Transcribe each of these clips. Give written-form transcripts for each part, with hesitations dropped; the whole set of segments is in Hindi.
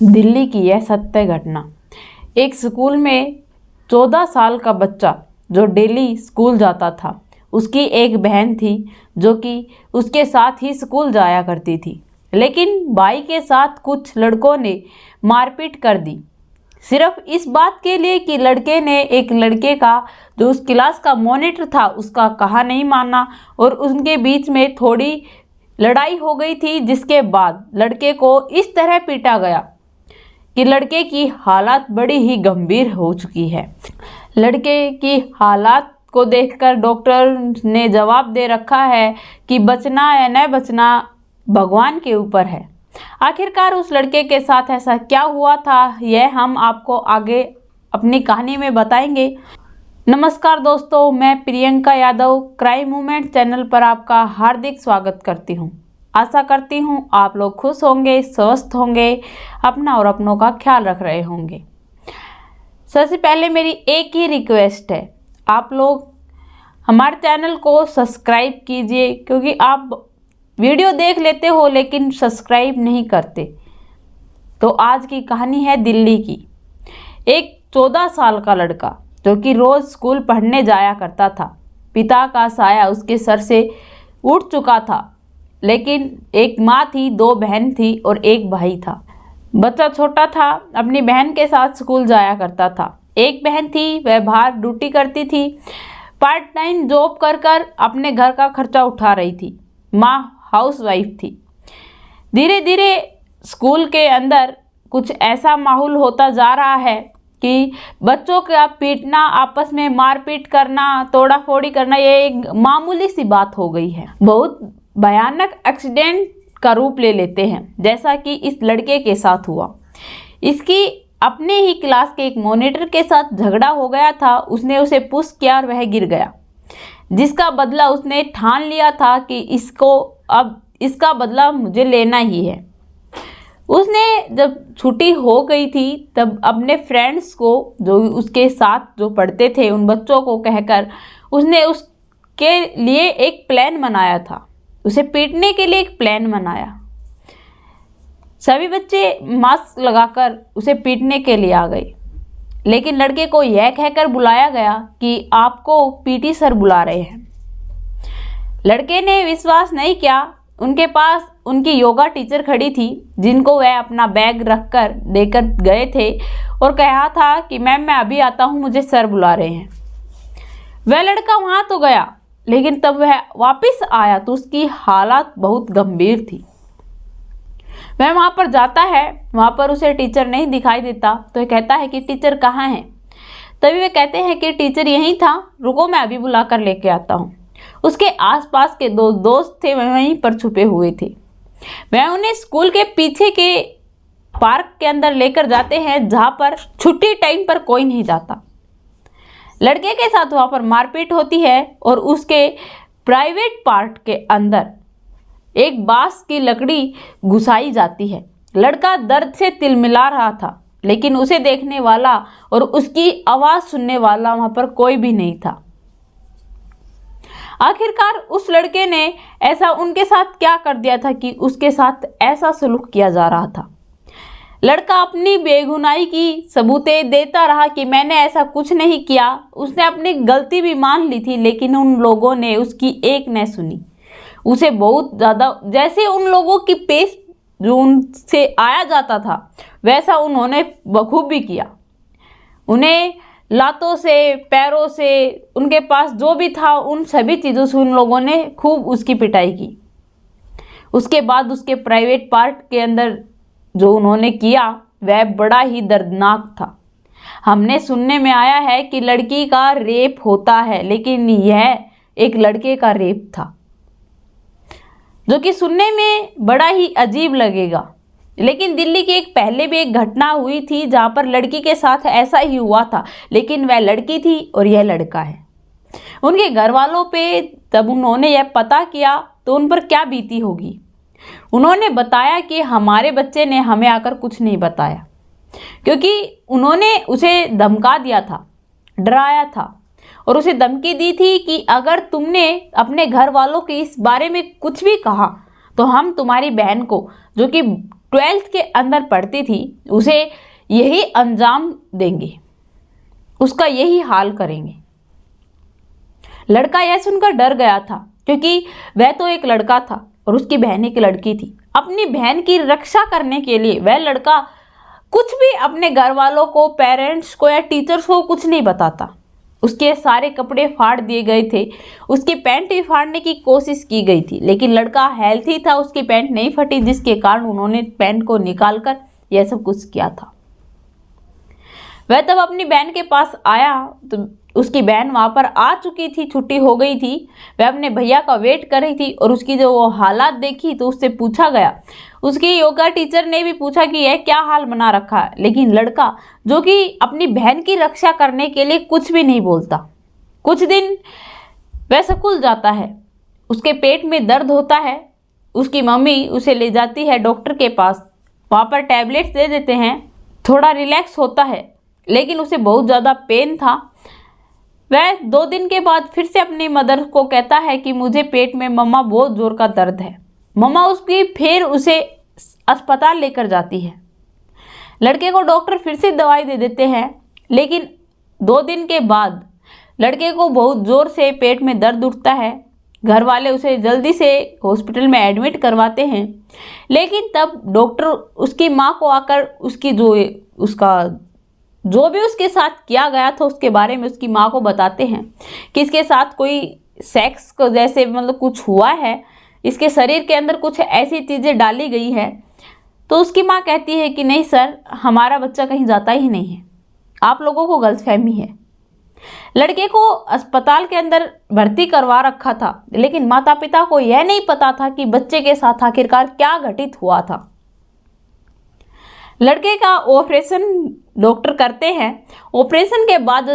दिल्ली की यह सत्य घटना। एक स्कूल में 14 साल का बच्चा जो डेली स्कूल जाता था, उसकी एक बहन थी जो कि उसके साथ ही स्कूल जाया करती थी। लेकिन भाई के साथ कुछ लड़कों ने मारपीट कर दी, सिर्फ इस बात के लिए कि लड़के ने एक लड़के का जो उस क्लास का मॉनिटर था उसका कहा नहीं माना और उनके बीच में थोड़ी लड़ाई हो गई थी, जिसके बाद लड़के को इस तरह पीटा गया कि लड़के की हालत बड़ी ही गंभीर हो चुकी है। लड़के की हालत को देखकर डॉक्टर ने जवाब दे रखा है कि बचना या न बचना भगवान के ऊपर है। आखिरकार उस लड़के के साथ ऐसा क्या हुआ था, यह हम आपको आगे अपनी कहानी में बताएंगे। नमस्कार दोस्तों, मैं Priyanka Yadav crime movement channel पर आपका हार्दिक स्वागत करती हूं। आशा करती हूं आप लोग खुश होंगे, स्वस्थ होंगे, अपना और अपनों का ख्याल रख रहे होंगे। सबसे पहले मेरी एक ही रिक्वेस्ट है, आप लोग हमारे चैनल को सब्सक्राइब कीजिए, क्योंकि आप वीडियो देख लेते हो लेकिन सब्सक्राइब नहीं करते। तो आज की कहानी है दिल्ली की। एक 14 साल का लड़का जो कि रोज़ स्कूल पढ़ने जाया करता था। पिता का साया उसके सर से उठ चुका था, लेकिन एक माँ थी, 2 बहन थी और एक भाई था। बच्चा छोटा था, अपनी बहन के साथ स्कूल जाया करता था। एक बहन थी, वह बाहर ड्यूटी करती थी, पार्ट टाइम जॉब कर कर अपने घर का खर्चा उठा रही थी। माँ हाउसवाइफ थी। धीरे धीरे स्कूल के अंदर कुछ ऐसा माहौल होता जा रहा है कि बच्चों का पीटना, आपस में मारपीट करना, तोड़ा फोड़ी करना, ये एक मामूली सी बात हो गई है। बहुत भयानक एक्सीडेंट का रूप ले लेते हैं, जैसा कि इस लड़के के साथ हुआ। इसकी अपने ही क्लास के एक मॉनिटर के साथ झगड़ा हो गया था। उसने उसे पुश किया और वह गिर गया, जिसका बदला उसने ठान लिया था कि इसका बदला मुझे लेना ही है। उसने जब छुट्टी हो गई थी तब अपने फ्रेंड्स को, जो उसके साथ जो पढ़ते थे, उन बच्चों को कहकर उसने उसके लिए एक प्लान बनाया था। उसे पीटने के लिए एक प्लान बनाया। सभी बच्चे मास्क लगाकर उसे पीटने के लिए आ गए, लेकिन लड़के को यह कहकर बुलाया गया कि आपको पीटी सर बुला रहे हैं। लड़के ने विश्वास नहीं किया। उनके पास उनकी योगा टीचर खड़ी थी, जिनको वह अपना बैग रखकर देकर गए थे और कहा था कि मैम मैं अभी आता हूँ, मुझे सर बुला रहे हैं। वह लड़का वहाँ तो गया, लेकिन तब वह वापस आया तो उसकी हालत बहुत गंभीर थी। वह वहाँ पर जाता है, वहाँ पर उसे टीचर नहीं दिखाई देता, तो वह कहता है कि टीचर कहाँ हैं। तभी वे कहते हैं कि टीचर यहीं था, रुको मैं अभी बुला कर लेके आता हूँ। उसके आसपास के 2 दोस्त थे, वह वहीं पर छुपे हुए थे। वह उन्हें स्कूल के पीछे के पार्क के अंदर लेकर जाते हैं, जहाँ पर छुट्टी टाइम पर कोई नहीं जाता। लड़के के साथ वहाँ पर मारपीट होती है और उसके प्राइवेट पार्ट के अंदर एक बांस की लकड़ी घुसाई जाती है। लड़का दर्द से तिलमिला रहा था, लेकिन उसे देखने वाला और उसकी आवाज़ सुनने वाला वहाँ पर कोई भी नहीं था। आखिरकार उस लड़के ने ऐसा उनके साथ क्या कर दिया था कि उसके साथ ऐसा सलूक किया जा रहा था। लड़का अपनी बेगुनाही की सबूतें देता रहा कि मैंने ऐसा कुछ नहीं किया। उसने अपनी गलती भी मान ली थी, लेकिन उन लोगों ने उसकी एक न सुनी। उसे बहुत ज़्यादा, जैसे उन लोगों की पेश जो उनसे आया जाता था, वैसा उन्होंने बखूबी किया। उन्हें लातों से, पैरों से, उनके पास जो भी था उन सभी चीज़ों से उन लोगों ने खूब उसकी पिटाई की। उसके बाद उसके प्राइवेट पार्ट के अंदर जो उन्होंने किया वह बड़ा ही दर्दनाक था। हमने सुनने में आया है कि लड़की का रेप होता है, लेकिन यह एक लड़के का रेप था, जो कि सुनने में बड़ा ही अजीब लगेगा। लेकिन दिल्ली की एक पहले भी एक घटना हुई थी जहाँ पर लड़की के साथ ऐसा ही हुआ था, लेकिन वह लड़की थी और यह लड़का है। उनके घर वालों पे तब उन्होंने यह पता किया तो उन पर क्या बीती होगी। उन्होंने बताया कि हमारे बच्चे ने हमें आकर कुछ नहीं बताया, क्योंकि उन्होंने उसे धमका दिया था, डराया था और उसे धमकी दी थी कि अगर तुमने अपने घर वालों के इस बारे में कुछ भी कहा तो हम तुम्हारी बहन को, जो कि 12th के अंदर पढ़ती थी उसे यही अंजाम देंगे, उसका यही हाल करेंगे। लड़का यह सुनकर डर गया था, क्योंकि वह तो एक लड़का था और उसकी बहन एक लड़की थी। अपनी बहन की रक्षा करने के लिए वह लड़का कुछ भी अपने घर वालों को, पेरेंट्स को या टीचर्स को कुछ नहीं बताता। उसके सारे कपड़े फाड़ दिए गए थे, उसकी पैंट भी फाड़ने की कोशिश की गई थी, लेकिन लड़का हेल्थी था, उसकी पैंट नहीं फटी, जिसके कारण उन्होंने पैंट को निकालकर यह सब कुछ किया था। वह तब अपनी बहन के पास आया तो उसकी बहन वहाँ पर आ चुकी थी, छुट्टी हो गई थी। वह अपने भैया का वेट कर रही थी और उसकी जो वो हालात देखी तो उससे पूछा गया, उसकी योगा टीचर ने भी पूछा कि यह क्या हाल बना रखा है, लेकिन लड़का जो कि अपनी बहन की रक्षा करने के लिए कुछ भी नहीं बोलता। कुछ दिन वह स्कूल जाता है, उसके पेट में दर्द होता है, उसकी मम्मी उसे ले जाती है डॉक्टर के पास, वहाँ पर टैबलेट्स दे देते हैं, थोड़ा रिलैक्स होता है, लेकिन उसे बहुत ज़्यादा पेन था। वह 2 दिन के बाद फिर से अपनी मदर को कहता है कि मुझे पेट में मम्मा बहुत ज़ोर का दर्द है। मम्मा उसकी फिर उसे अस्पताल लेकर जाती है। लड़के को डॉक्टर फिर से दवाई दे देते हैं, लेकिन 2 दिन के बाद लड़के को बहुत ज़ोर से पेट में दर्द उठता है। घर वाले उसे जल्दी से हॉस्पिटल में एडमिट करवाते हैं, लेकिन तब डॉक्टर उसकी माँ को आकर उसकी जो भी उसके साथ किया गया था उसके बारे में उसकी माँ को बताते हैं कि इसके साथ कोई सेक्स को जैसे मतलब कुछ हुआ है, इसके शरीर के अंदर कुछ ऐसी चीज़ें डाली गई है। तो उसकी माँ कहती है कि नहीं सर, हमारा बच्चा कहीं जाता ही नहीं है, आप लोगों को गलतफहमी है। लड़के को अस्पताल के अंदर भर्ती करवा रखा था, लेकिन माता पिता को यह नहीं पता था कि बच्चे के साथ आखिरकार क्या घटित हुआ था। लड़के का ऑपरेशन डॉक्टर करते हैं। ऑपरेशन के बाद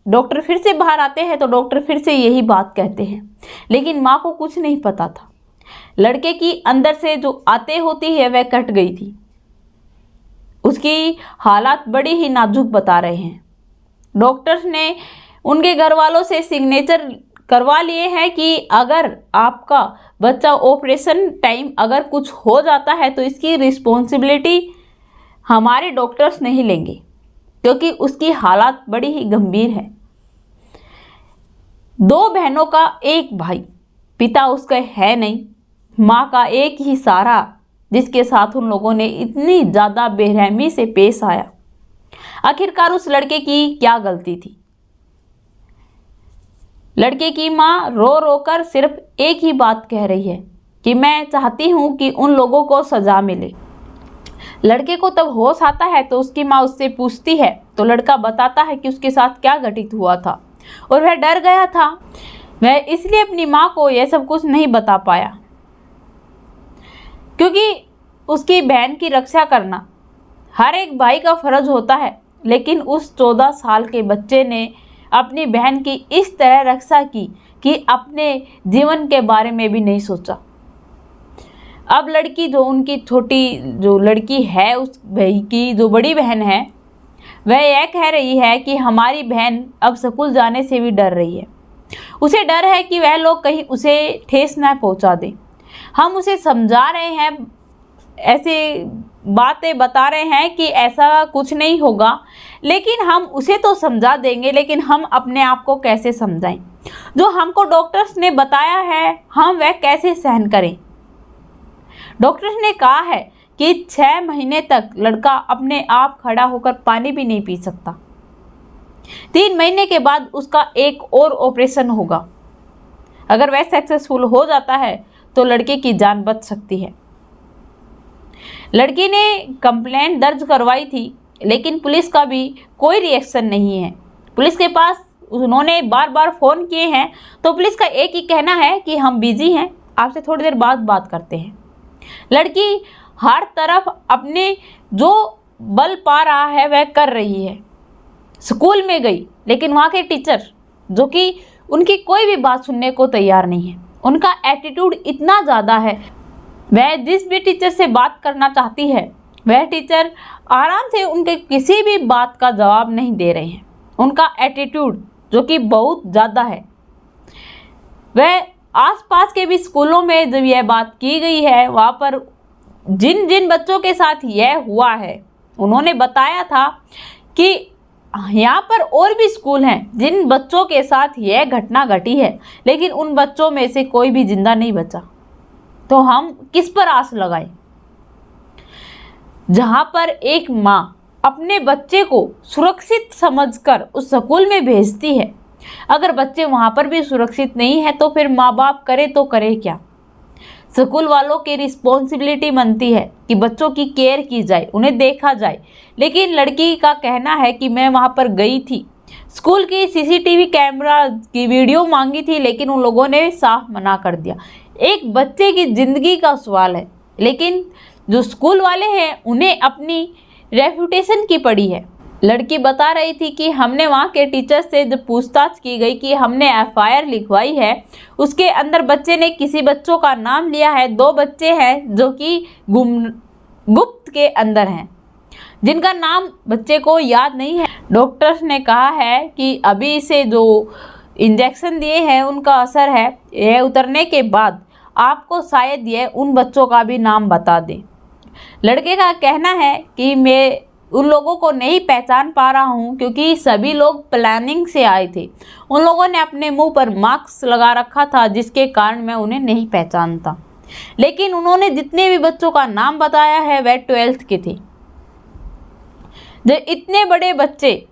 डॉक्टर फिर से बाहर आते हैं तो डॉक्टर फिर से यही बात कहते हैं, लेकिन माँ को कुछ नहीं पता था। लड़के की अंदर से जो आते होती है वह कट गई थी। उसकी हालात बड़ी ही नाजुक बता रहे हैं। डॉक्टर्स ने उनके घर वालों से सिग्नेचर करवा लिए हैं कि अगर आपका बच्चा ऑपरेशन टाइम अगर कुछ हो जाता है तो इसकी रिस्पॉन्सिबिलिटी हमारे डॉक्टर्स नहीं लेंगे, क्योंकि उसकी हालात बड़ी ही गंभीर है। 2 बहनों का एक भाई, पिता उसका है नहीं, माँ का एक ही सहारा, जिसके साथ उन लोगों ने इतनी ज़्यादा बेरहमी से पेश आया। आखिरकार उस लड़के की क्या गलती थी? लड़के की माँ रो रो कर सिर्फ एक ही बात कह रही है कि मैं चाहती हूँ कि उन लोगों को सज़ा मिले। लड़के को तब होश आता है तो उसकी माँ उससे पूछती है तो लड़का बताता है कि उसके साथ क्या घटित हुआ था, और वह डर गया था। वह इसलिए अपनी माँ को यह सब कुछ नहीं बता पाया, क्योंकि उसकी बहन की रक्षा करना हर एक भाई का फर्ज होता है, लेकिन उस 14 साल के बच्चे ने अपनी बहन की इस तरह रक्षा की कि अपने जीवन के बारे में भी नहीं सोचा। अब लड़की जो उनकी छोटी जो लड़की है, उस भाई की जो बड़ी बहन है, वह यह कह रही है कि हमारी बहन अब स्कूल जाने से भी डर रही है। उसे डर है कि वह लोग कहीं उसे ठेस न पहुंचा दें। हम उसे समझा रहे हैं, ऐसे बातें बता रहे हैं कि ऐसा कुछ नहीं होगा, लेकिन हम उसे तो समझा देंगे, लेकिन हम अपने आप को कैसे समझाएं? जो हमको डॉक्टर्स ने बताया है हम वह कैसे सहन करें? डॉक्टर्स ने कहा है कि 6 महीने तक लड़का अपने आप खड़ा होकर पानी भी नहीं पी सकता। 3 महीने के बाद उसका एक और ऑपरेशन होगा। अगर वह सक्सेसफुल हो जाता है तो लड़के की जान बच सकती है। लड़की ने कंप्लेंट दर्ज करवाई थी, लेकिन पुलिस का भी कोई रिएक्शन नहीं है। पुलिस के पास उन्होंने बार बार फ़ोन किए हैं तो पुलिस का एक ही कहना है कि हम बिजी हैं, आपसे थोड़ी देर बाद बात करते हैं। लड़की हर तरफ अपने जो बल पा रहा है वह कर रही है। स्कूल में गई, लेकिन वहाँ के टीचर जो कि उनकी कोई भी बात सुनने को तैयार नहीं है। उनका एटीट्यूड इतना ज़्यादा है, वह जिस भी टीचर से बात करना चाहती है वह टीचर आराम से उनके किसी भी बात का जवाब नहीं दे रहे हैं। उनका एटीट्यूड जो कि बहुत ज़्यादा है। वह आसपास के भी स्कूलों में जब यह बात की गई है, वहाँ पर जिन जिन बच्चों के साथ यह हुआ है उन्होंने बताया था कि यहाँ पर और भी स्कूल हैं जिन बच्चों के साथ यह घटना घटी है, लेकिन उन बच्चों में से कोई भी जिंदा नहीं बचा। तो हम किस पर आस लगाएं? जहाँ पर एक माँ अपने बच्चे को सुरक्षित समझकर उस स्कूल में भेजती है, अगर बच्चे वहाँ पर भी सुरक्षित नहीं है तो फिर माँ बाप करे तो करे क्या? स्कूल वालों की रिस्पॉन्सिबिलिटी बनती है कि बच्चों की केयर की जाए, उन्हें देखा जाए। लेकिन लड़की का कहना है कि मैं वहाँ पर गई थी, स्कूल की सीसीटीवी कैमरा की वीडियो मांगी थी, लेकिन उन लोगों ने साफ मना कर दिया। एक बच्चे की ज़िंदगी का सवाल है, लेकिन जो स्कूल वाले हैं उन्हें अपनी रेपुटेशन की पड़ी है। लड़की बता रही थी कि हमने वहाँ के टीचर से जब पूछताछ की गई कि हमने एफआईआर लिखवाई है, उसके अंदर बच्चे ने किसी बच्चों का नाम लिया है। 2 बच्चे हैं जो कि गुप्त के अंदर हैं, जिनका नाम बच्चे को याद नहीं है। डॉक्टर्स ने कहा है कि अभी से जो इंजेक्शन दिए हैं उनका असर है, यह उतरने के बाद आपको शायद यह उन बच्चों का भी नाम बता दें। लड़के का कहना है कि मैं उन लोगों को नहीं पहचान पा रहा हूँ क्योंकि सभी लोग प्लानिंग से आए थे। उन लोगों ने अपने मुंह पर मास्क लगा रखा था, जिसके कारण मैं उन्हें नहीं पहचानता। लेकिन उन्होंने जितने भी बच्चों का नाम बताया है वह 12th के थे। जब इतने बड़े बच्चे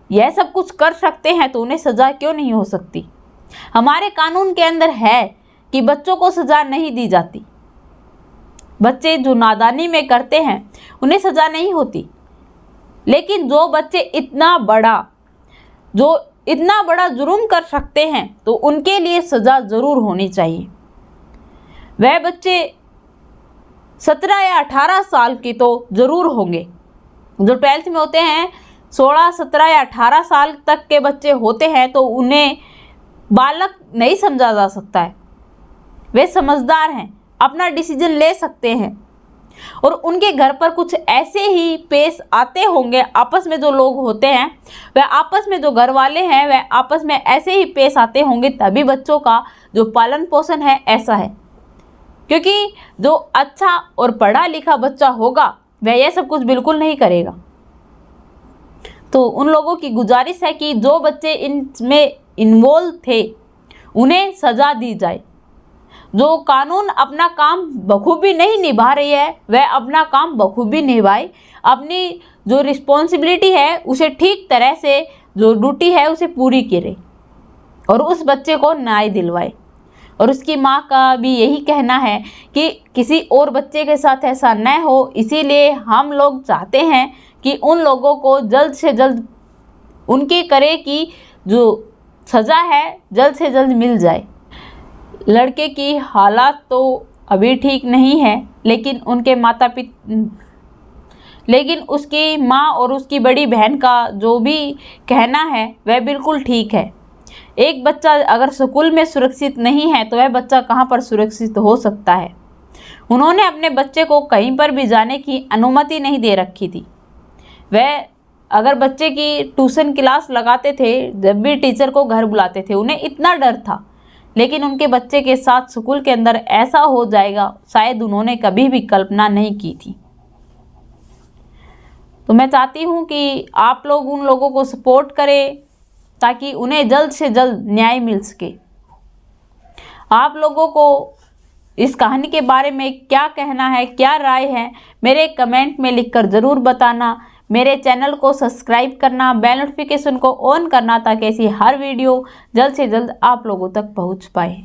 यह सब कुछ कर सकते हैं तो उन्हें सज़ा क्यों नहीं हो सकती? हमारे कानून के अंदर है कि बच्चों को सज़ा नहीं दी जाती। बच्चे जो नादानी में करते हैं उन्हें सज़ा नहीं होती, लेकिन जो बच्चे इतना बड़ा जुर्म कर सकते हैं तो उनके लिए सज़ा ज़रूर होनी चाहिए। वह बच्चे 17 या 18 साल के तो ज़रूर होंगे। जो 12th में होते हैं 16, 17 या 18 साल तक के बच्चे होते हैं तो उन्हें बालक नहीं समझा जा सकता है। वे समझदार हैं, अपना डिसीजन ले सकते हैं, और उनके घर पर कुछ ऐसे ही पेश आते होंगे। आपस में जो लोग होते हैं वह आपस में, जो घर वाले हैं वह आपस में ऐसे ही पेश आते होंगे, तभी बच्चों का जो पालन पोषण है ऐसा है। क्योंकि जो अच्छा और पढ़ा लिखा बच्चा होगा वह यह सब कुछ बिल्कुल नहीं करेगा। तो उन लोगों की गुजारिश है कि जो बच्चे इनमें इन्वॉल्व थे उन्हें सज़ा दी जाए। जो कानून अपना काम बखूबी नहीं निभा रही है वह अपना काम बखूबी निभाए, अपनी जो रिस्पॉन्सिबिलिटी है उसे ठीक तरह से, जो ड्यूटी है उसे पूरी करे और उस बच्चे को न्याय दिलवाए। और उसकी माँ का भी यही कहना है कि किसी और बच्चे के साथ ऐसा न हो, इसीलिए हम लोग चाहते हैं कि उन लोगों को जल्द से जल्द उनके करे की जो सज़ा है जल्द से जल्द मिल जाए। लड़के की हालात तो अभी ठीक नहीं है, लेकिन उसकी माँ और उसकी बड़ी बहन का जो भी कहना है वह बिल्कुल ठीक है। एक बच्चा अगर स्कूल में सुरक्षित नहीं है तो वह बच्चा कहाँ पर सुरक्षित हो सकता है। उन्होंने अपने बच्चे को कहीं पर भी जाने की अनुमति नहीं दे रखी थी। वह अगर बच्चे की ट्यूशन क्लास लगाते थे, जब भी टीचर को घर बुलाते थे, उन्हें इतना डर था, लेकिन उनके बच्चे के साथ स्कूल के अंदर ऐसा हो जाएगा शायद उन्होंने कभी भी कल्पना नहीं की थी। तो मैं चाहती हूँ कि आप लोग उन लोगों को सपोर्ट करें ताकि उन्हें जल्द से जल्द न्याय मिल सके। आप लोगों को इस कहानी के बारे में क्या कहना है, क्या राय है, मेरे कमेंट में लिखकर ज़रूर बताना। मेरे चैनल को सब्सक्राइब करना, बेल नोटिफिकेशन को ऑन करना ताकि ऐसी हर वीडियो जल्द से जल्द आप लोगों तक पहुंच पाए।